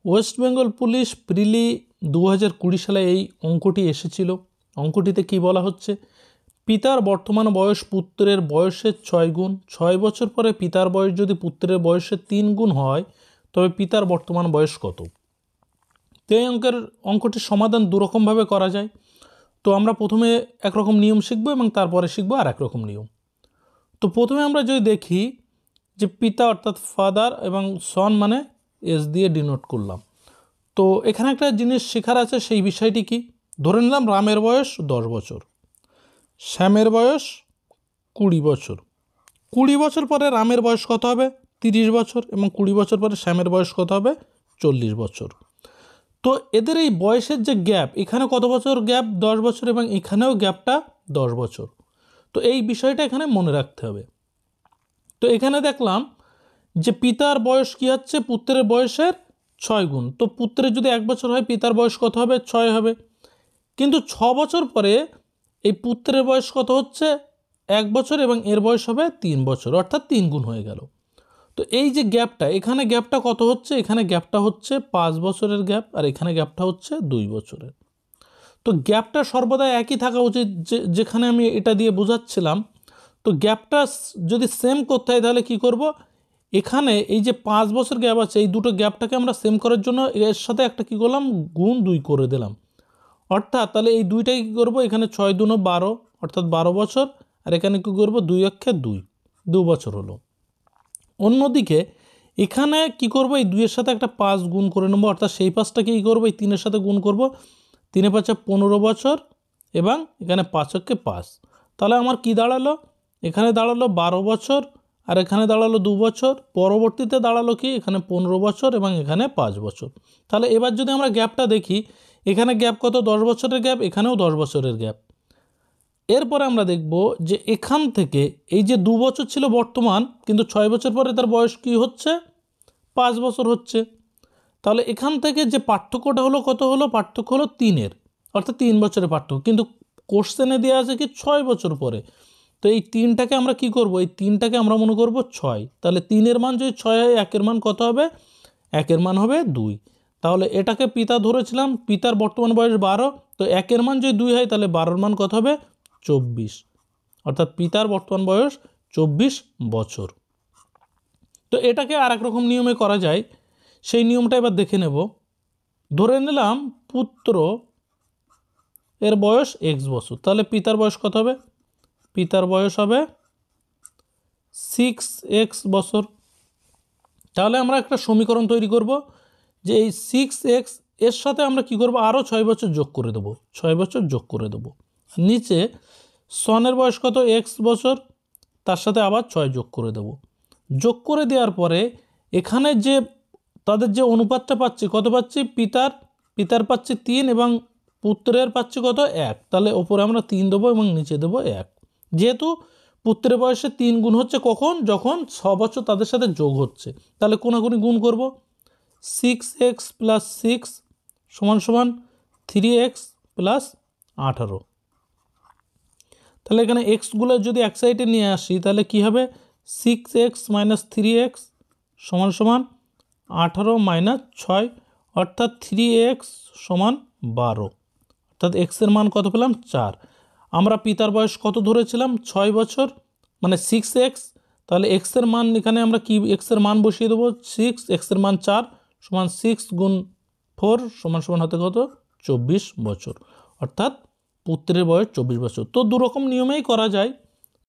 West Bengal police প্রিলি 2020 সালে এই অঙ্কটি এসেছিল। অঙ্কটিতে কি বলা হচ্ছে, পিতার বর্তমান বয়স পুত্রের বয়সের 6 গুণ, 6 বছর পরে পিতার বয়স যদি পুত্রের বয়সের 3 গুণ হয় তবে পিতার বর্তমান বয়স কত। তো এই অঙ্কটির সমাধান দুরকমভাবে করা যায়। তো আমরা প্রথমে একরকম নিয়ম শিখব এবং তারপরে শিখব আর একরকম নিয়ম। তো প্রথমে আমরা যদি দেখি যে পিতা অর্থাৎ ফাদার এবং সন মানে এস দিয়ে ডিনোট করলাম। তো এখানে একটা জিনিস শেখার আছে, সেই বিষয়টি কি, ধরে নিলাম রামের বয়স 10 বছর, শ্যামের বয়স 20 বছর। 20 বছর পরে রামের বয়স কত হবে, 30 বছর, এবং 20 বছর পরে শ্যামের বয়স কত হবে, 40 বছর। তো এদের এই বয়সের যে গ্যাপ, এখানে কত বছর গ্যাপ, 10 বছর, এবং এখানেও গ্যাপটা 10 বছর। তো এই বিষয়টা এখানে মনে রাখতে হবে। তো এখানে দেখলাম যে পিতার বয়স কি হচ্ছে, পুত্রের বয়সের 6 গুণ। তো পুত্রের যদি 1 বছর হয় পিতার বয়স কত হবে, 6 হবে। কিন্তু 6 বছর পরে এই পুত্রের বয়স কত হচ্ছে, 1 বছর, এবং এর বয়স হবে 3 বছর, অর্থাৎ 3 গুণ হয়ে গেল। তো এই যে গ্যাপটা, এখানে গ্যাপটা কত হচ্ছে, এখানে গ্যাপটা হচ্ছে 5 বছরের গ্যাপ, আর এখানে গ্যাপটা হচ্ছে 2 বছরের। তো গ্যাপটা সর্বদা একই থাকা উচিত, যেখানে আমি এটা দিয়ে বোঝাচ্ছিলাম। তো গ্যাপটা যদি সেম করতে হয় তাহলে কি করব, এখানে এই যে 5 বছর গ্যাপ আছে, এই দুটো গ্যাপটাকে আমরা সেম করার জন্য এর সাথে একটা কি করলাম, গুণ 2 করে দিলাম। অর্থাৎ তাহলে এই দুইটাই কী করবো, এখানে 6 2 12, অর্থাৎ 12 বছর, আর এখানে কী করবো, 2 অক্ষে 2 বছর হলো। অন্যদিকে এখানে কি করব, এই 2 এর সাথে একটা 5 গুণ করে নেবো, অর্থাৎ সেই 5টাকে কী করবো, এই 3-এর সাথে গুণ করব, 3 5 15 বছর, এবং এখানে 5 অক্ষে 5। তাহলে আমার কি দাঁড়ালো, এখানে দাঁড়ালো 12 বছর, আর এখানে দাঁড়ালো 2 বছর, পরবর্তীতে দাঁড়ালো কি, এখানে 15 বছর, এবং এখানে 5 বছর। তাহলে এবার যদি আমরা গ্যাপটা দেখি, এখানে গ্যাপ কত, 10 বছরের গ্যাপ, এখানেও 10 বছরের গ্যাপ। এরপরে আমরা দেখব যে এখান থেকে এই যে 2 বছর ছিল বর্তমান, কিন্তু 6 বছর পরে তার বয়স কি হচ্ছে, 5 বছর হচ্ছে। তাহলে এখান থেকে যে পার্থক্যটা হলো, কত হলো, পার্থক্য হলো 3-এর, অর্থাৎ 3 বছরের পার্থক্য। কিন্তু কোশ্চেনে দেওয়া আছে কি 6 বছর পরে। তো এই 3টাকে আমরা কি করব, এই 3টাকে আমরা মনে করব 6। তাহলে 3-এর মান যদি 6 হয়, 1-এর মান কত হবে, 1-এর মান হবে 2। তাহলে এটাকে পিতা ধরেছিলাম, পিতার বর্তমান বয়স 12, তো 1-এর মান যদি 2 হয় তাহলে 12-এর মান কত হবে, 24, অর্থাৎ পিতার বর্তমান বয়স 24 বছর। তো এটাকে আর এক রকম নিয়মে করা যায়, সেই নিয়মটা এবার দেখে নেব। ধরে নিলাম পুত্র এর বয়স x বছর, তাহলে পিতার বয়স কত হবে, পিতার বয়স হবে 6x বছর। তাহলে আমরা একটা সমীকরণ তৈরি করব যে এই 6x এর সাথে আমরা কি করব, আরও 6 বছর যোগ করে দেবো, 6 বছর যোগ করে দেবো। নিচে সনের বয়স কত, x বছর, তার সাথে আবার 6 যোগ করে দেব। যোগ করে দেওয়ার পরে এখানে যে তাদের যে অনুপাতটা পাচ্ছি, কত পাচ্ছি, পিতার পাচ্ছি 3 এবং পুত্রের পাচ্ছি কত, 1। তাহলে ওপরে আমরা 3 দেবো এবং নিচে দেবো 1। যেহেতু পুত্রের বয়সে 3 গুণ হচ্ছে কখন, যখন 6 বছর তাদের সাথে যোগ হচ্ছে, তাহলে কোনাকুনি গুণ করব, 6x + 6 = 3x + 18। তাহলে এখানে এক্সগুলো যদি এক সাইডে নিয়ে আসি তাহলে কি হবে, 6x - 3x = 18 - 6, অর্থাৎ 3x = 12, অর্থাৎ এক্সের মান কত পেলাম, 4। আমরা পিতার বয়স কত ধরেছিলাম, 6 বছর, মানে 6x। তাহলে এক্সের মান এখানে আমরা কি, এক্সের মান বসিয়ে দেবো 6, এক্সের মান 4 = 6 × 4 = হতে কত, 24 বছর, অর্থাৎ পুত্রের বয়স 24 বছর। তো দুরকম নিয়মেই করা যায়।